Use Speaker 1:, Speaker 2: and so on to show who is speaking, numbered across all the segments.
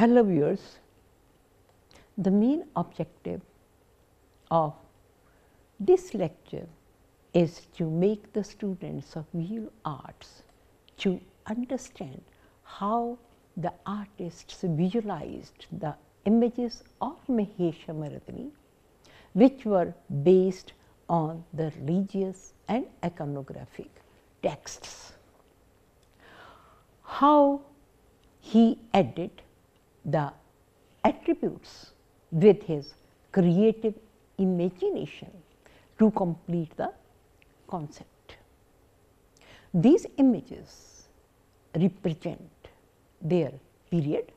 Speaker 1: Hello viewers, the main objective of this lecture is to make the students of visual arts to understand how the artists visualized the images of Mahishamardini, which were based on the religious and iconographic texts. How he added the attributes with his creative imagination to complete the concept. These images represent their period,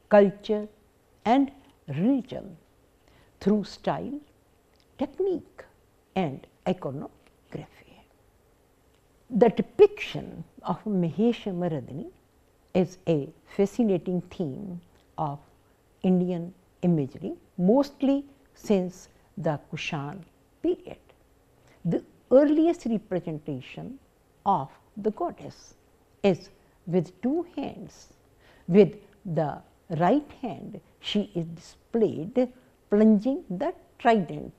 Speaker 1: culture and religion through style, technique and iconography. The depiction of Mahishamardini is a fascinating theme of Indian imagery, mostly since the Kushan period. The earliest representation of the goddess is with two hands. With the right hand, she is displayed plunging the trident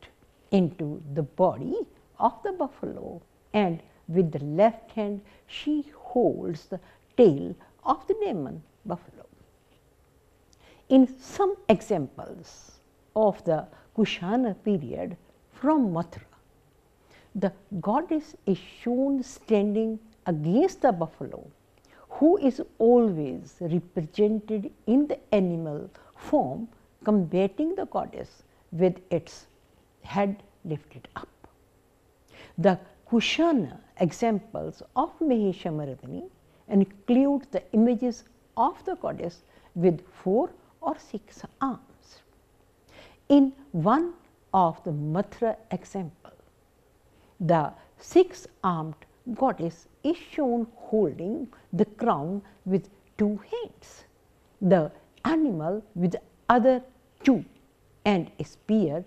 Speaker 1: into the body of the buffalo, and with the left hand, she holds the tail of the demon buffalo. In some examples of the Kushana period from Mathura, the goddess is shown standing against the buffalo, who is always represented in the animal form, combating the goddess with its head lifted up. The Kushana examples of Mahishamardini include the images of the goddess with 4 or 6 arms. In one of the Mathura example, the 6-armed goddess is shown holding the crown with 2 hands, the animal with the other 2, and a spear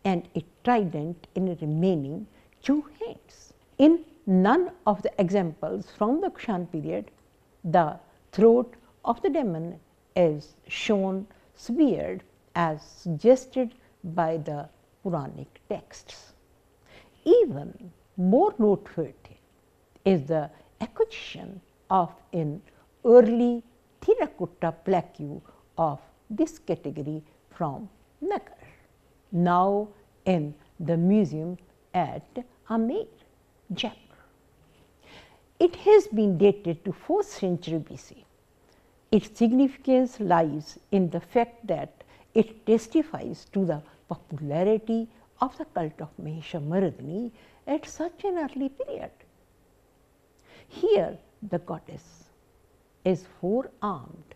Speaker 1: and a trident in the remaining 2 hands. In none of the examples from the Kushan period, the throat of the demon is shown severed as suggested by the Puranic texts. Even more noteworthy is the acquisition of an early terracotta plaque of this category from Nagar, now in the museum at Amer, Jaipur. It has been dated to 4th century BC. Its significance lies in the fact that it testifies to the popularity of the cult of Mahishamardini at such an early period. Here the goddess is 4-armed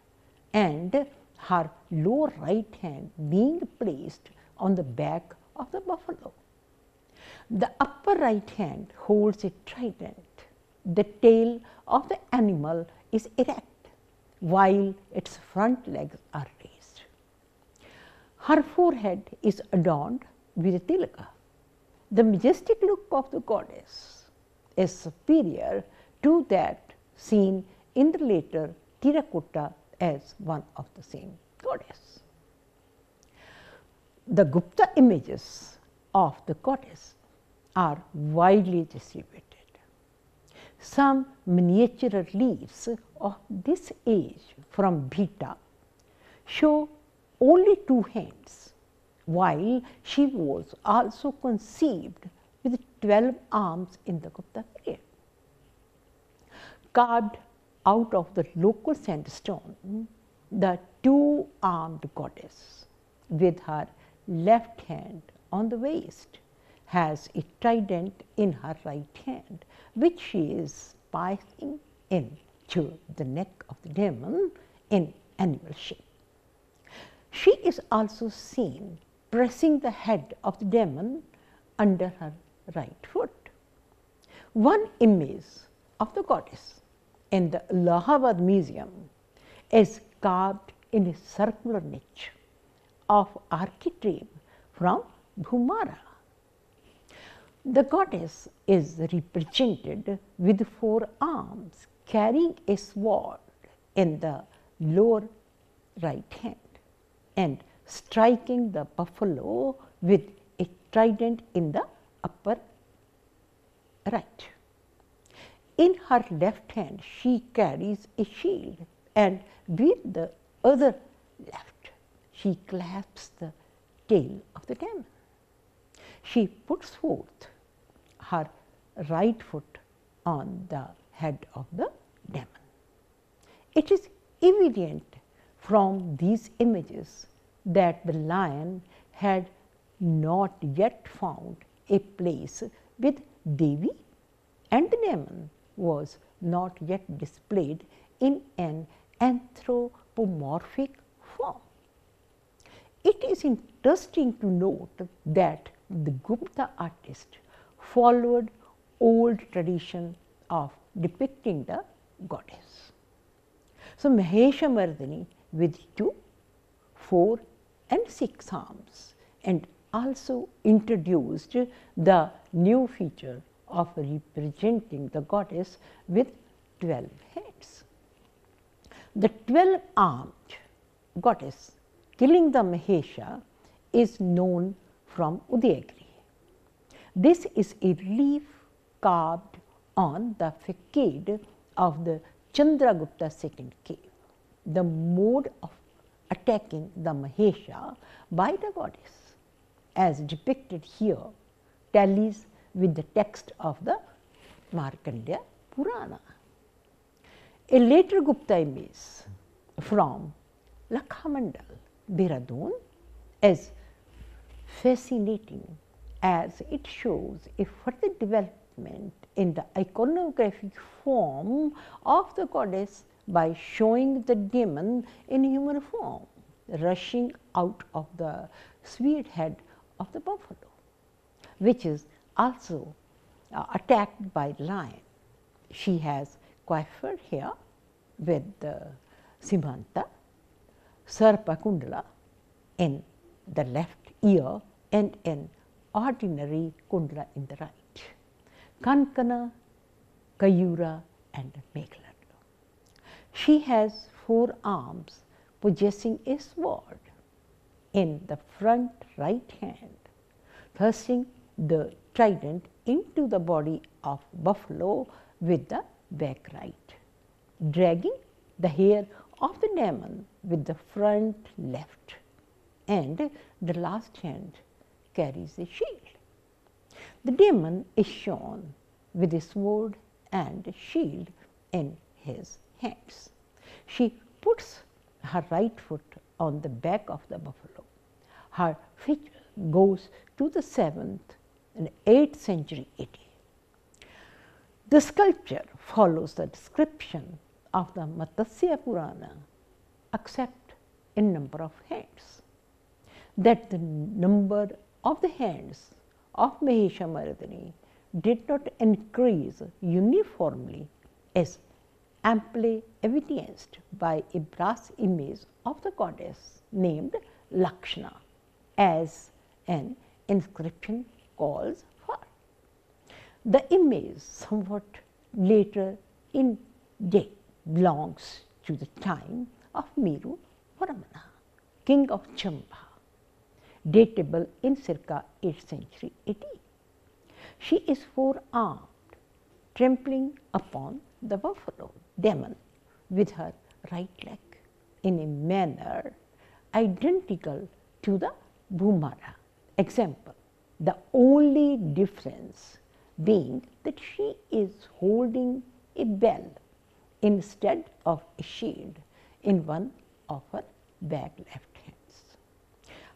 Speaker 1: and her lower right hand being placed on the back of the buffalo. The upper right hand holds a trident. The tail of the animal is erect, while its front legs are raised. Her forehead is adorned with a tilaka. The majestic look of the goddess is superior to that seen in the later terracotta as one of the same goddess. The Gupta images of the goddess are widely distributed. Some miniature reliefs of this age from Bhita show only 2 hands, while she was also conceived with 12 arms in the Gupta period. Carved out of the local sandstone, the 2-armed goddess with her left hand on the waist has a trident in her right hand, which she is passing into the neck of the demon in animal shape. She is also seen pressing the head of the demon under her right foot. One image of the goddess in the Allahabad Museum is carved in a circular niche of architrave from Bhumara. The goddess is represented with 4 arms, carrying a sword in the lower right hand and striking the buffalo with a trident in the upper right. In her left hand, she carries a shield, and with the other left, she clasps the tail of the demon. She puts forth her right foot on the head of the demon. It is evident from these images that the lion had not yet found a place with Devi, and the demon was not yet displayed in an anthropomorphic form. It is interesting to note that the Gupta artist followed old tradition of depicting the goddess. So, Mahishamardini with 2, 4 and 6 arms, and also introduced the new feature of representing the goddess with 12 heads. The 12-armed goddess killing the Mahesha is known from Udayagiri. This is a relief carved on the facade of the Chandragupta second cave. The mode of attacking the Mahesha by the goddess, as depicted here, tallies with the text of the Markandeya Purana. A later Gupta image from Lakhamandal, Dehradun, is fascinating as it shows a further development in the iconographic form of the goddess by showing the demon in human form rushing out of the speared head of the buffalo, which is also attacked by lion. She has coiffure here with the Simanta, Sarpa Kundala in the left ear and an ordinary kundala in the right, Kankana, Kayura and Meghalaya. She has 4 arms possessing a sword in the front right hand, thrusting the trident into the body of buffalo with the back right, dragging the hair of the demon with the front left, and the last hand carries a shield. The demon is shown with a sword and shield in his hands. She puts her right foot on the back of the buffalo. Her figure goes to the 7th and 8th century AD. The sculpture follows the description of the Matsya Purana, except in number of hands, that the number of the hands of Mahishamardini did not increase uniformly is amply evidenced by a brass image of the goddess named Lakshana, as an inscription calls for. The image, somewhat later in date, belongs to the time of Meru Varamana, king of Chamba, datable in circa 8th century AD. She is 4-armed, trampling upon the buffalo demon with her right leg in a manner identical to the Bhumara example, the only difference being that she is holding a bell instead of a shield in one of her back left hands.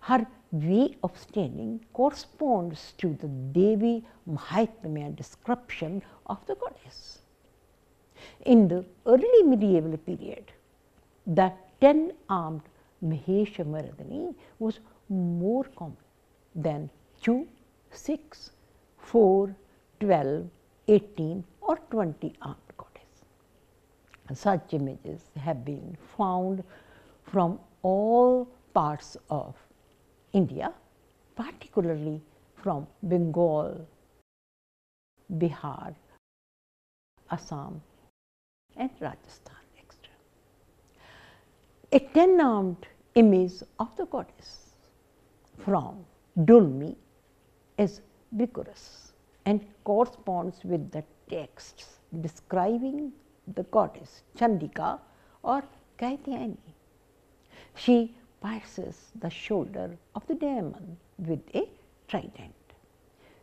Speaker 1: Her way of standing corresponds to the Devi Mahatmya description of the goddess. In the early medieval period, the 10-armed Mahishamardini was more common than 2, 6, 4, 12, 18 or 20 armed goddess. Such images have been found from all parts of India, particularly from Bengal, Bihar, Assam and Rajasthan, etc. A 10-armed image of the goddess from Dulmi is vigorous and corresponds with the texts describing the goddess Chandika or Kaityayani. She pierces the shoulder of the demon with a trident.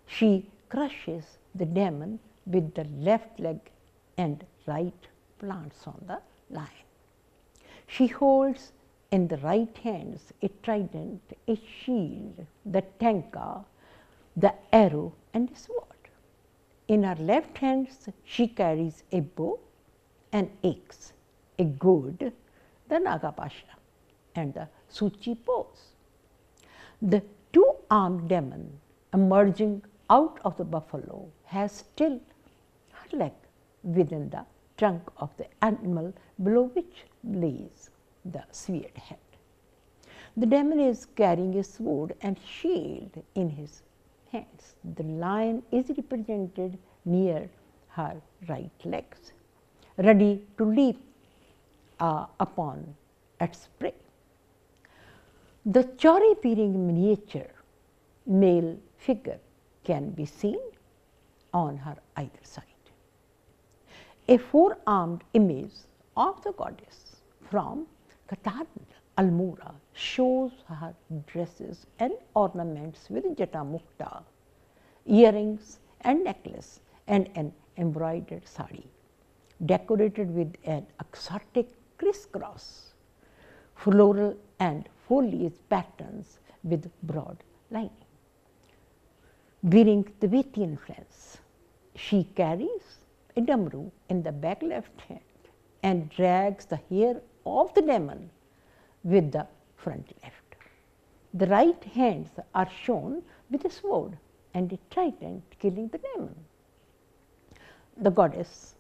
Speaker 1: She crushes the demon with the left leg and right plants on the lion. She holds in the right hands a trident, a shield, the tanka, the arrow and a sword. In her left hands she carries a bow, an axe, a gourd, the Nagapasha and the Suchi pose. The two-armed demon emerging out of the buffalo has still her leg within the trunk of the animal below which lays the severed head. The demon is carrying a sword and shield in his hands. The lion is represented near her right legs, ready to leap upon its prey. The chori-peering miniature male figure can be seen on her either side. A four-armed image of the goddess from Qatar, Almora shows her dresses and ornaments with jatamukta, earrings and necklace and an embroidered sari, decorated with an exotic crisscross, floral and foliage patterns with broad lining. Bearing Tibetan influence, she carries a damru in the back left hand and drags the hair of the demon with the front left. The right hands are shown with a sword and a trident killing the demon. The goddess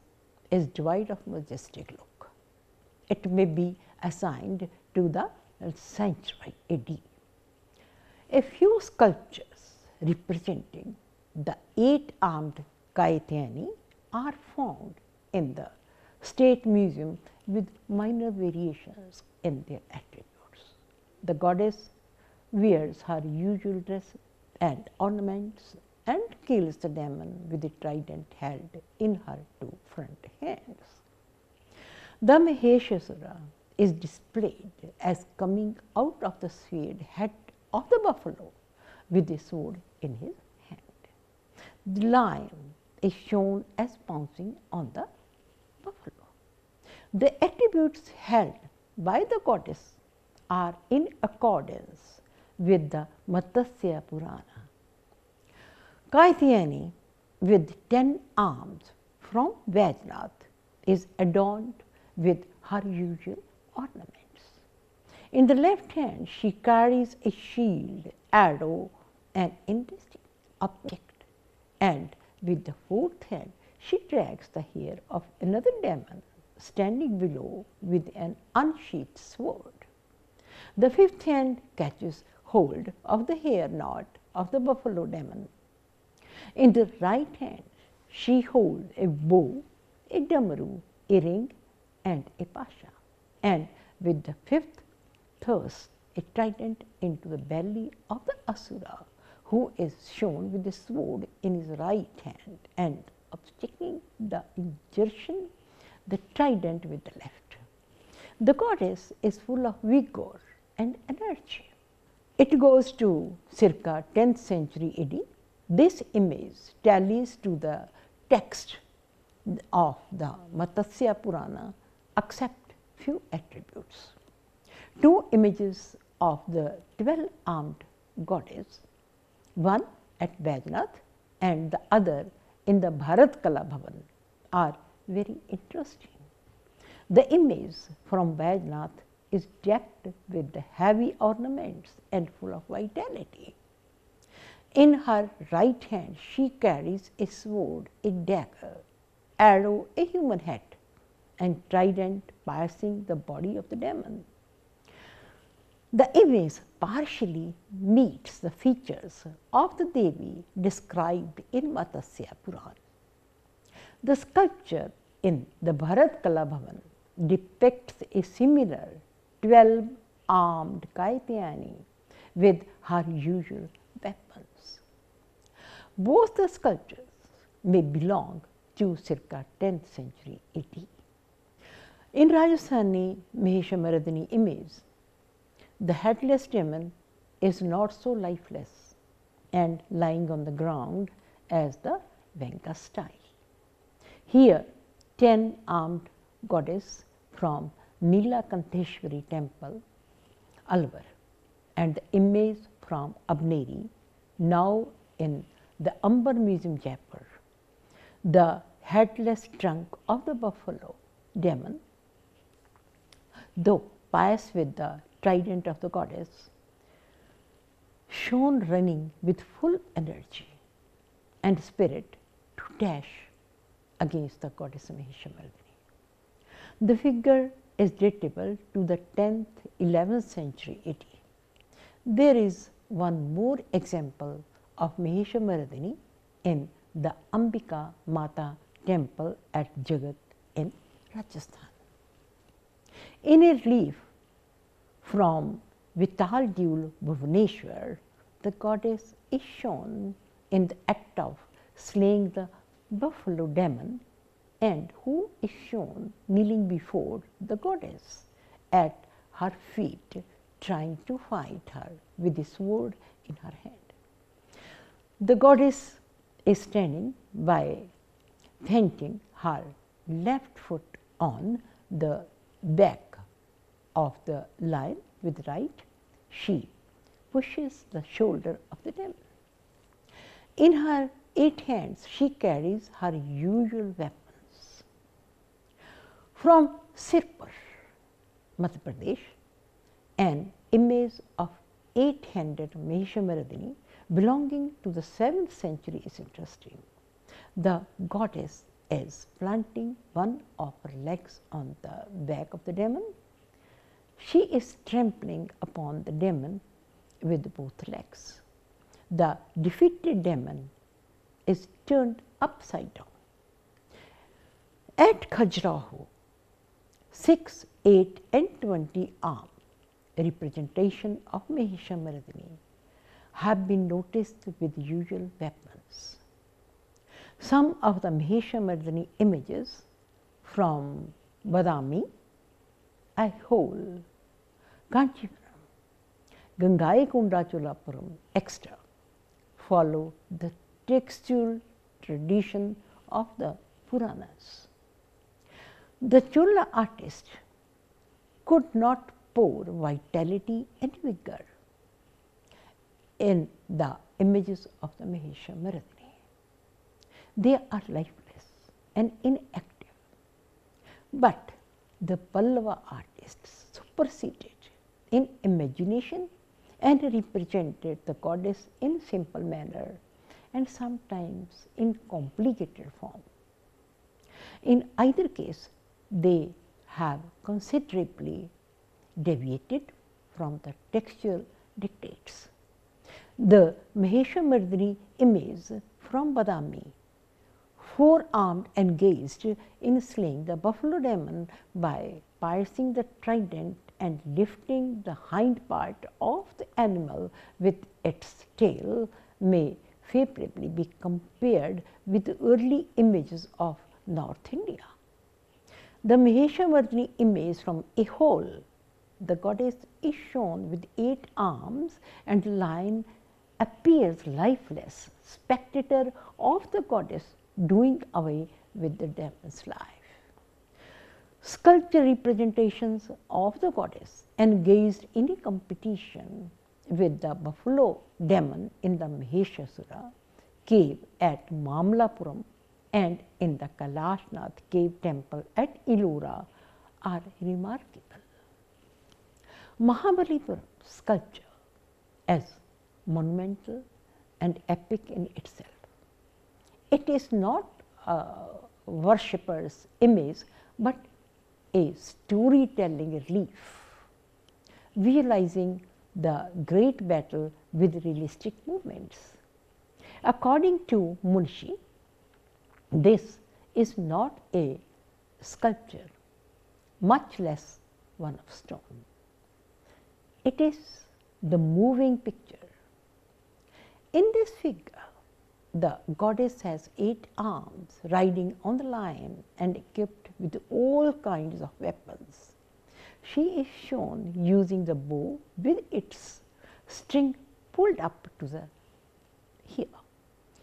Speaker 1: is devoid of majestic look. It may be assigned to the century AD. A few sculptures representing the 8-armed Kaityayani are found in the State Museum with minor variations in their attributes. The goddess wears her usual dress and ornaments and kills the demon with a trident held in her two front hands. The Mahishamardini is displayed as coming out of the severed head of the buffalo with a sword in his hand. The lion is shown as pouncing on the buffalo. The attributes held by the goddess are in accordance with the Matsya Purana. Kaityayani with 10 arms from Vajnath is adorned with her usual ornaments. In the left hand she carries a shield, arrow and indistinct object, and with the fourth hand she drags the hair of another demon standing below with an unsheathed sword. The fifth hand catches hold of the hair knot of the buffalo demon. In the right hand she holds a bow, a damru, a ring and a pasha, and with the fifth thrusts a trident into the belly of the asura, who is shown with the sword in his right hand and obstructing the insertion the trident with the left. The goddess is full of vigor and energy. It goes to circa 10th century AD. This image tallies to the text of the Matsya Purana except few attributes. Two images of the 12-armed goddess, one at Vajnath and the other in the Bharat Kala Bhavan, are very interesting. The image from Vajnath is decked with the heavy ornaments and full of vitality. In her right hand she carries a sword, a dagger, arrow, a human head, and trident piercing the body of the demon. The image partially meets the features of the Devi described in Matsya Puran. The sculpture in the Bharat Kala Bhavan depicts a similar 12-armed Kaityani with her usual weapons. Both the sculptures may belong to circa 10th century AD. In Rajasthani Mahishamardini image, the headless demon is not so lifeless and lying on the ground as the Venka style. Here, 10-armed goddess from Nilakanteshwari temple, Alwar, and the image from Abneri, now in the Amber Museum, Jaipur. The headless trunk of the buffalo demon, though pious with the trident of the goddess, shown running with full energy and spirit to dash against the goddess Mahishamardini. The figure is datable to the 10th, 11th century AD. There is one more example of Mahishamardini in the Ambika Mata temple at Jagat in Rajasthan. In a relief from Vital Dul Bhuvaneshwar, the goddess is shown in the act of slaying the buffalo demon, and who is shown kneeling before the goddess at her feet, trying to fight her with a sword in her hand. The goddess is standing by planting her left foot on the back of the lion with right. She pushes the shoulder of the demon. In her 8 hands, she carries her usual weapons. From Sirpur, Madhya Pradesh, an image of 8-handed Mahishamardini belonging to the 7th century is interesting. The goddess is planting one of her legs on the back of the demon. She is trampling upon the demon with both legs. The defeated demon is turned upside down. At Khajuraho, 6, 8 and 20 arm representation of Mahishamardini have been noticed with usual weapons. Some of the Mahishamardini images from Badami, Aihole, Kanchipuram, Gangaikunda Cholapuram, etc. follow the textual tradition of the Puranas. The Chola artist could not pour vitality and vigor in the images of the Mahishamardini. They are lifeless and inactive. But the Pallava artists superseded in imagination and represented the goddess in simple manner and sometimes in complicated form. In either case, they have considerably deviated from the textual dictates. The Mahishamardini image from Badami, 4-armed, engaged in slaying the buffalo demon by piercing the trident and lifting the hind part of the animal with its tail, may favorably be compared with the early images of North India. The Mahishamardini image from Aihole, the goddess is shown with 8 arms and the lion appears lifeless, spectator of the goddess doing away with the demon's life. Sculpture representations of the goddess engaged in a competition with the buffalo demon in the Maheshasura cave at Mamlapuram and in the Kailashnath cave temple at Ellora are remarkable. Mahabalipuram sculpture as monumental and epic in itself. It is not a worshipper's image, but a storytelling relief, visualizing the great battle with realistic movements. According to Munshi, this is not a sculpture, much less one of stone. It is the moving picture. In this figure, the goddess has 8 arms, riding on the lion and equipped with all kinds of weapons. She is shown using the bow with its string pulled up to the here.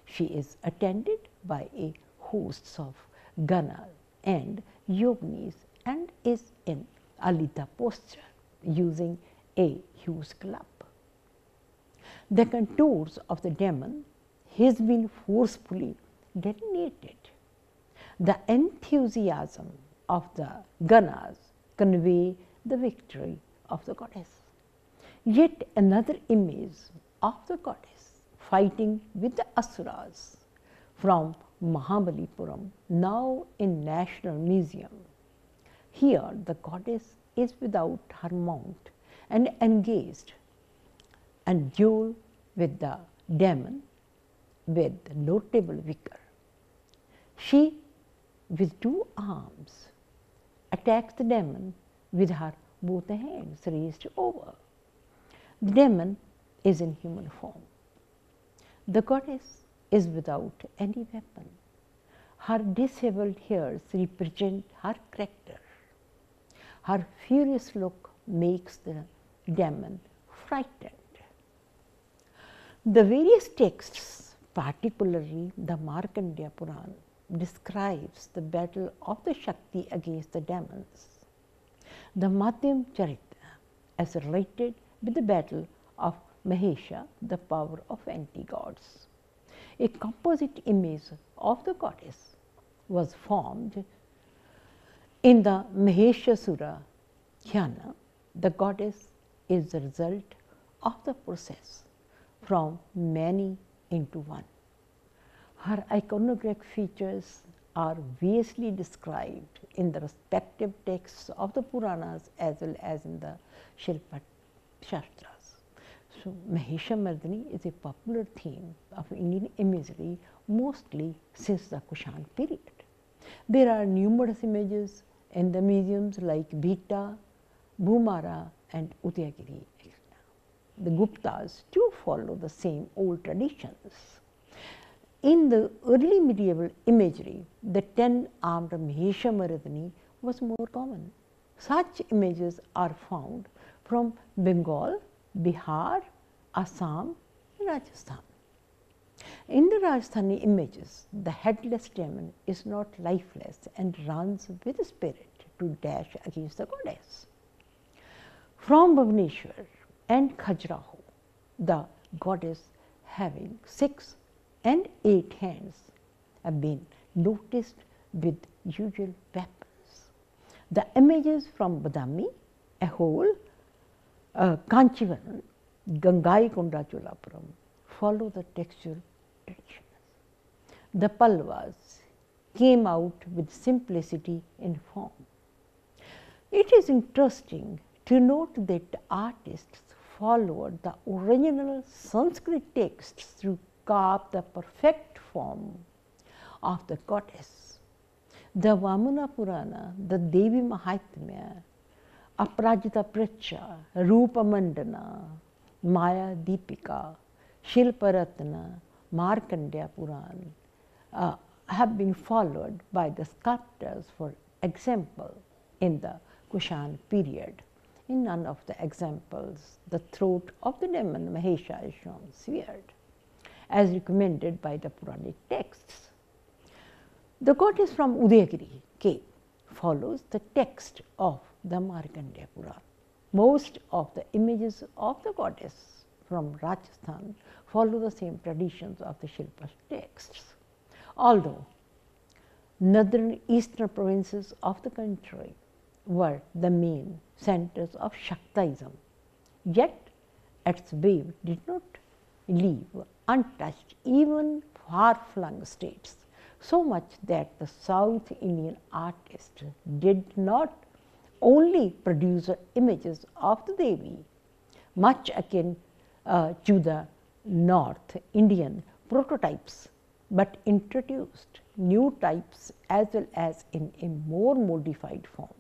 Speaker 1: She is attended by a host of gunners and yoginis and is in alita posture using a huge club. The contours of the demon has been forcefully delineated. The enthusiasm of the gunners convey the victory of the goddess. Yet another image of the goddess fighting with the asuras from Mahabalipuram, now in National Museum. Here the goddess is without her mount and engaged and duel with the demon with notable vigor. She, with 2 arms, attacks the demon with her both hands raised over. The demon is in human form. The goddess is without any weapon. Her disabled hairs represent her character. Her furious look makes the demon frightened. The various texts, particularly the Markandeya Puran, describes the battle of the Shakti against the demons. The Madhyam Charitra is related with the battle of Mahesha, the power of anti-gods. A composite image of the goddess was formed in the Maheshasura Dhyana. The goddess is the result of the process from many into one. Her iconographic features are variously described in the respective texts of the Puranas as well as in the Shilpa Shastras. So, Mahishamardini is a popular theme of Indian imagery mostly since the Kushan period. There are numerous images in the museums like Bhita, Bhumara and Udayagiri. The Guptas too follow the same old traditions. In the early medieval imagery, the 10-armed Mahishamardini was more common. Such images are found from Bengal, Bihar, Assam, and Rajasthan. In the Rajasthani images, the headless demon is not lifeless and runs with spirit to dash against the goddess. From Bhubaneswar and Khajuraho, the goddess having 6 and 8 hands have been noticed with usual weapons. The images from Badami, Ahol, Kanchivaram, Gangaikonda Cholapuram follow the textual traditions. The Palvas came out with simplicity in form. It is interesting to note that artists followed the original Sanskrit texts to carve the perfect form of the goddess. The Vamana Purana, the Devi Mahatmya, Aprajita Pracha, Rupa Mandana, Maya Deepika, Shilparatna, Markandeya Puran have been followed by the sculptors, for example, in the Kushan period. In none of the examples, the throat of the demon Mahesha is shown severed, as recommended by the Puranic texts. The goddess from Udayagiri cave follows the text of the Markandeya Puran. Most of the images of the goddess from Rajasthan follow the same traditions of the Shilpa texts. Although northern eastern provinces of the country were the main centers of Shaktaism, yet its wave did not leave untouched even far-flung states, so much that the South Indian artists did not only produce images of the Devi, much akin to the North Indian prototypes, but introduced new types as well as in a more modified form,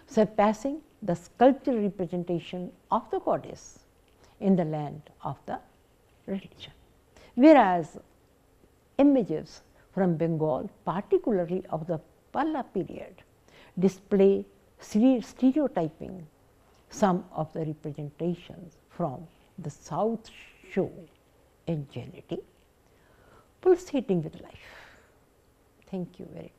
Speaker 1: surpassing the sculptural representation of the goddess in the land of the religion. Whereas images from Bengal, particularly of the Palla period, display stereotyping some of the representations from the South show ingenuity, pulsating with life. Thank you very much.